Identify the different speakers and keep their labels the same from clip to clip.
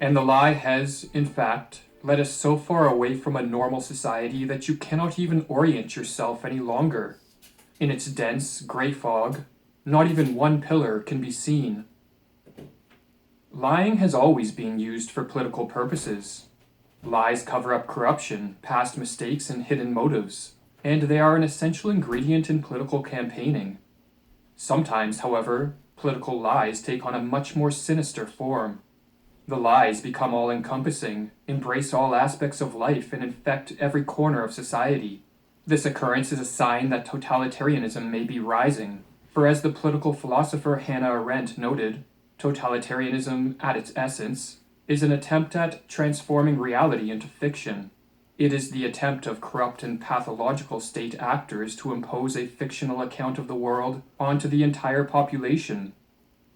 Speaker 1: And the lie has, in fact, led us so far away from a normal society that you cannot even orient yourself any longer. In its dense, gray fog, not even one pillar can be seen. Lying has always been used for political purposes. Lies cover up corruption, past mistakes, and hidden motives, and they are an essential ingredient in political campaigning. Sometimes, however, political lies take on a much more sinister form. The lies become all-encompassing, embrace all aspects of life, and infect every corner of society. This occurrence is a sign that totalitarianism may be rising, for as the political philosopher Hannah Arendt noted, totalitarianism, at its essence, is an attempt at transforming reality into fiction. It is the attempt of corrupt and pathological state actors to impose a fictional account of the world onto the entire population.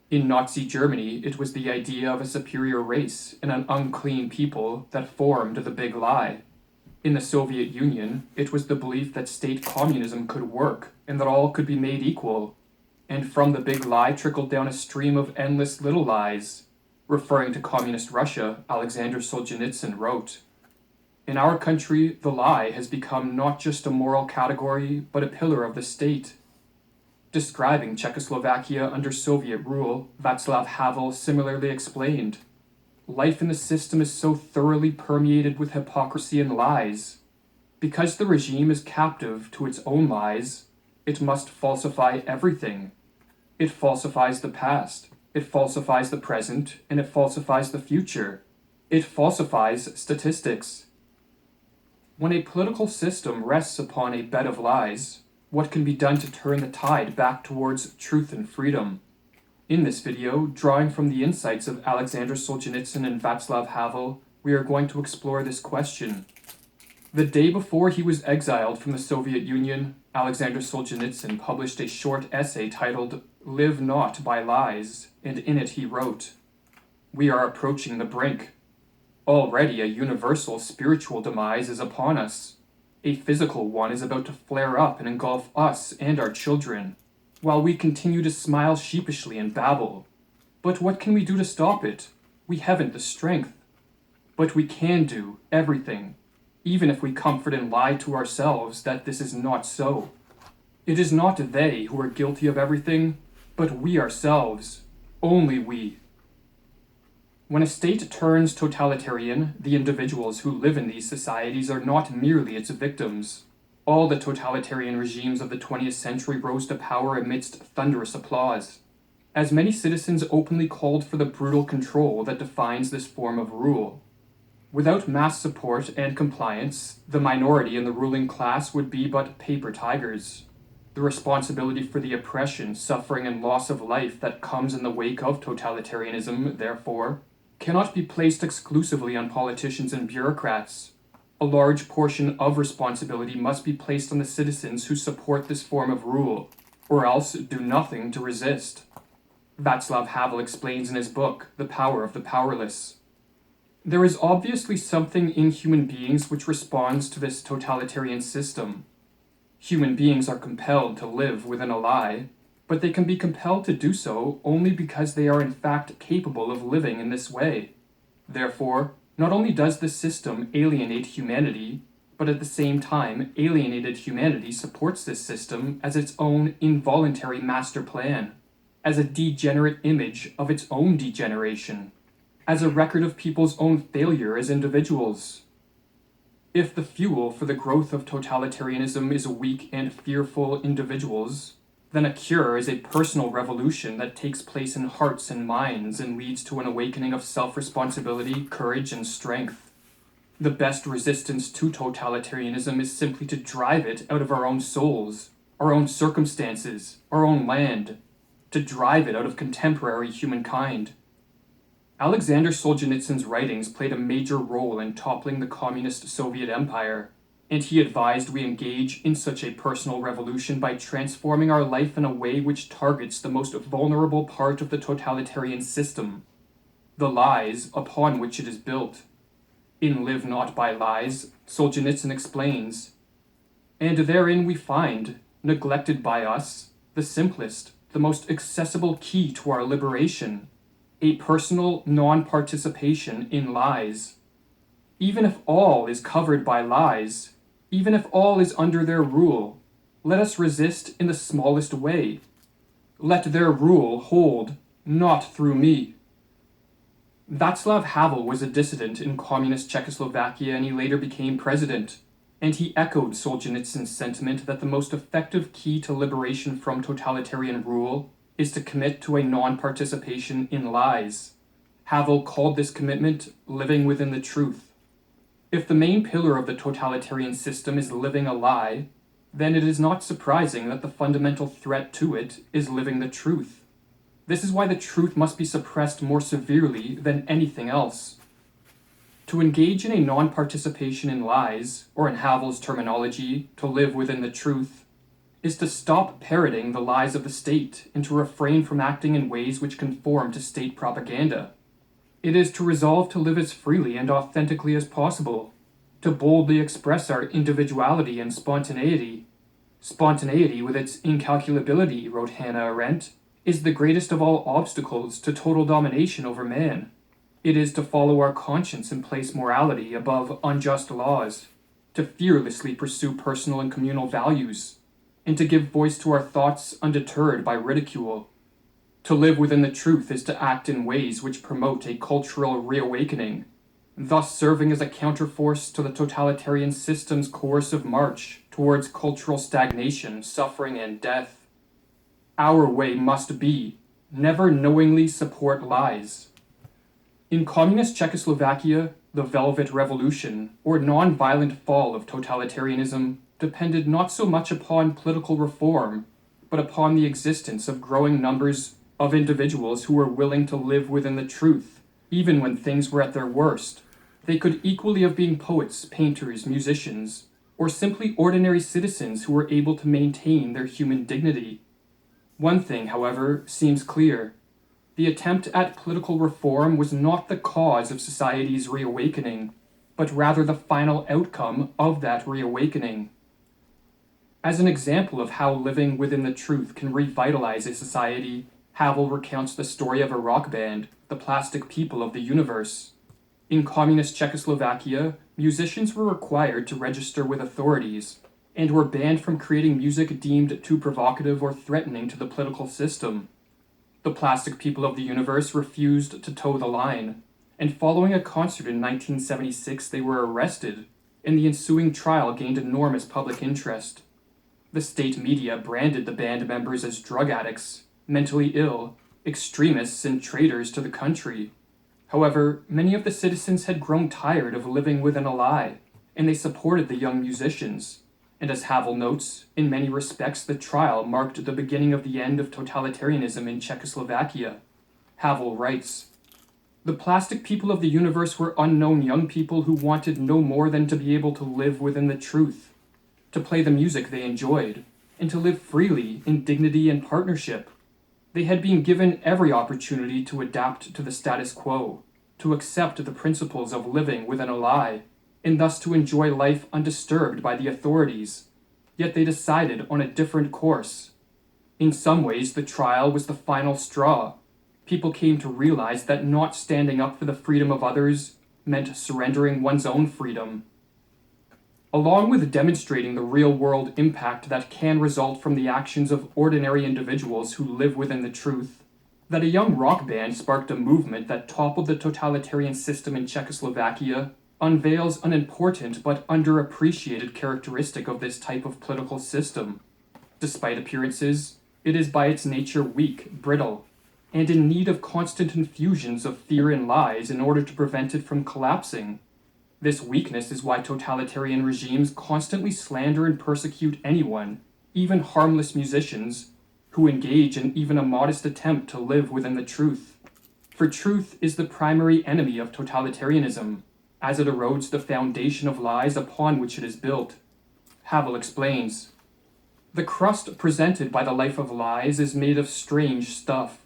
Speaker 1: In Nazi Germany, it was the idea of a superior race and an unclean people that formed the big lie. In the Soviet Union, it was the belief that state communism could work and that all could be made equal. And from the big lie trickled down a stream of endless little lies. Referring to communist Russia, Alexander Solzhenitsyn wrote, "In our country, the lie has become not just a moral category, but a pillar of the state." Describing Czechoslovakia under Soviet rule, Václav Havel similarly explained, "Life in the system is so thoroughly permeated with hypocrisy and lies. Because the regime is captive to its own lies, it must falsify everything. It falsifies the past, it falsifies the present, and it falsifies the future. It falsifies statistics." When a political system rests upon a bed of lies, what can be done to turn the tide back towards truth and freedom? In this video, drawing from the insights of Alexander Solzhenitsyn and Václav Havel, we are going to explore this question. The day before he was exiled from the Soviet Union, Alexander Solzhenitsyn published a short essay titled "Live Not by Lies," and in it he wrote, "We are approaching the brink. Already a universal spiritual demise is upon us. A physical one is about to flare up and engulf us and our children, while we continue to smile sheepishly and babble. But what can we do to stop it? We haven't the strength. But we can do everything, even if we comfort and lie to ourselves that this is not so. It is not they who are guilty of everything, but we ourselves, only we." When a state turns totalitarian, the individuals who live in these societies are not merely its victims. All the totalitarian regimes of the 20th century rose to power amidst thunderous applause. As many citizens openly called for the brutal control that defines this form of rule. Without mass support and compliance, the minority in the ruling class would be but paper tigers. The responsibility for the oppression, suffering, and loss of life that comes in the wake of totalitarianism, therefore, cannot be placed exclusively on politicians and bureaucrats. A large portion of responsibility must be placed on the citizens who support this form of rule, or else do nothing to resist. Václav Havel explains in his book, The Power of the Powerless. There is obviously something in human beings which responds to this totalitarian system. Human beings are compelled to live within a lie, but they can be compelled to do so only because they are in fact capable of living in this way. Therefore, not only does the system alienate humanity, but at the same time, alienated humanity supports this system as its own involuntary master plan, as a degenerate image of its own degeneration, as a record of people's own failure as individuals. If the fuel for the growth of totalitarianism is weak and fearful individuals, then a cure is a personal revolution that takes place in hearts and minds and leads to an awakening of self-responsibility, courage, and strength. The best resistance to totalitarianism is simply to drive it out of our own souls, our own circumstances, our own land, to drive it out of contemporary humankind. Alexander Solzhenitsyn's writings played a major role in toppling the communist Soviet Empire, and he advised we engage in such a personal revolution by transforming our life in a way which targets the most vulnerable part of the totalitarian system, the lies upon which it is built. In Live Not by Lies, Solzhenitsyn explains, "And therein we find, neglected by us, the simplest, the most accessible key to our liberation. a personal non-participation in lies. Even if all is covered by lies, even if all is under their rule, let us resist in the smallest way. Let their rule hold, not through me. Václav Havel was a dissident in communist Czechoslovakia, and he later became president, and he echoed Solzhenitsyn's sentiment that the most effective key to liberation from totalitarian rule is to commit to a non-participation in lies. Havel called this commitment living within the truth. If the main pillar of the totalitarian system is living a lie, then it is not surprising that the fundamental threat to it is living the truth. This is why the truth must be suppressed more severely than anything else. To engage in a non-participation in lies, or in Havel's terminology, to live within the truth, is to stop parroting the lies of the state and to refrain from acting in ways which conform to state propaganda. It is to resolve to live as freely and authentically as possible, to boldly express our individuality and spontaneity. Spontaneity, with its incalculability, wrote Hannah Arendt, is the greatest of all obstacles to total domination over man. It is to follow our conscience and place morality above unjust laws, to fearlessly pursue personal and communal values, and to give voice to our thoughts undeterred by ridicule. To live within the truth is to act in ways which promote a cultural reawakening, thus serving as a counterforce to the totalitarian system's coercive march towards cultural stagnation, suffering, and death. Our way must be, never knowingly support lies. In communist Czechoslovakia, the Velvet Revolution, or non-violent fall of totalitarianism, depended not so much upon political reform, but upon the existence of growing numbers of individuals who were willing to live within the truth, even when things were at their worst. They could equally have been poets, painters, musicians, or simply ordinary citizens who were able to maintain their human dignity. One thing, however, seems clear. The attempt at political reform was not the cause of society's reawakening, but rather the final outcome of that reawakening. As an example of how living within the truth can revitalize a society, Havel recounts the story of a rock band, the Plastic People of the Universe. In communist Czechoslovakia, musicians were required to register with authorities, and were banned from creating music deemed too provocative or threatening to the political system. The Plastic People of the Universe refused to toe the line, and following a concert in 1976 they were arrested, and the ensuing trial gained enormous public interest. The state media branded the band members as drug addicts, mentally ill, extremists, and traitors to the country. However, many of the citizens had grown tired of living within a lie, and they supported the young musicians. And as Havel notes, in many respects the trial marked the beginning of the end of totalitarianism in Czechoslovakia. Havel writes, "The Plastic People of the Universe were unknown young people who wanted no more than to be able to live within the truth, to play the music they enjoyed, and to live freely in dignity and partnership. They had been given every opportunity to adapt to the status quo, to accept the principles of living within a lie, and thus to enjoy life undisturbed by the authorities. Yet they decided on a different course. In some ways, the trial was the final straw. People came to realize that not standing up for the freedom of others meant surrendering one's own freedom." Along with demonstrating the real-world impact that can result from the actions of ordinary individuals who live within the truth, that a young rock band sparked a movement that toppled the totalitarian system in Czechoslovakia unveils an important but underappreciated characteristic of this type of political system. Despite appearances, it is by its nature weak, brittle, and in need of constant infusions of fear and lies in order to prevent it from collapsing. This weakness is why totalitarian regimes constantly slander and persecute anyone, even harmless musicians, who engage in even a modest attempt to live within the truth. For truth is the primary enemy of totalitarianism, as it erodes the foundation of lies upon which it is built. Havel explains, "The crust presented by the life of lies is made of strange stuff.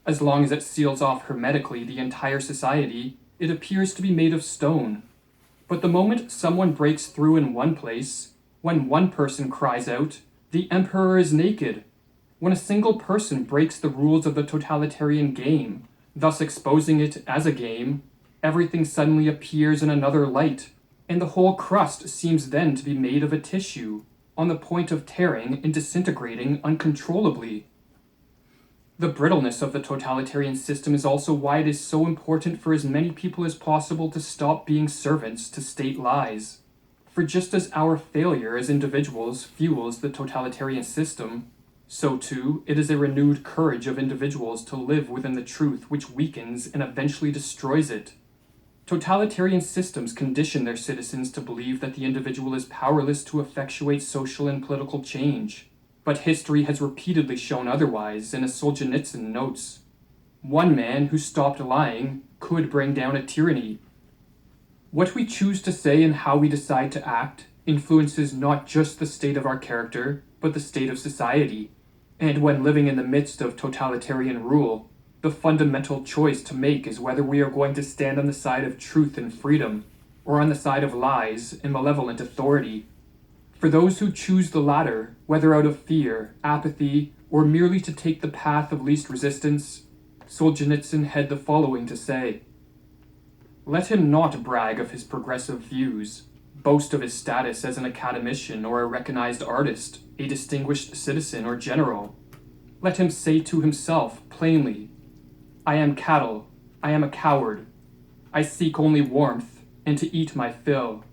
Speaker 1: As long as it seals off hermetically the entire society, it appears to be made of stone. But the moment someone breaks through in one place, when one person cries out, 'The emperor is naked!' when a single person breaks the rules of the totalitarian game, thus exposing it as a game, everything suddenly appears in another light, and the whole crust seems then to be made of a tissue, on the point of tearing and disintegrating uncontrollably. The brittleness of the totalitarian system is also why it is so important for as many people as possible to stop being servants to state lies. For just as our failure as individuals fuels the totalitarian system, so too it is a renewed courage of individuals to live within the truth which weakens and eventually destroys it. Totalitarian systems condition their citizens to believe that the individual is powerless to effectuate social and political change. But history has repeatedly shown otherwise, and as Solzhenitsyn notes, one man who stopped lying could bring down a tyranny. What we choose to say and how we decide to act influences not just the state of our character, but the state of society. And when living in the midst of totalitarian rule, the fundamental choice to make is whether we are going to stand on the side of truth and freedom, or on the side of lies and malevolent authority. For those who choose the latter, whether out of fear, apathy, or merely to take the path of least resistance, Solzhenitsyn had the following to say: "Let him not brag of his progressive views, boast of his status as an academician or a recognized artist, a distinguished citizen or general. Let him say to himself plainly, 'I am cattle, I am a coward. I seek only warmth, and to eat my fill.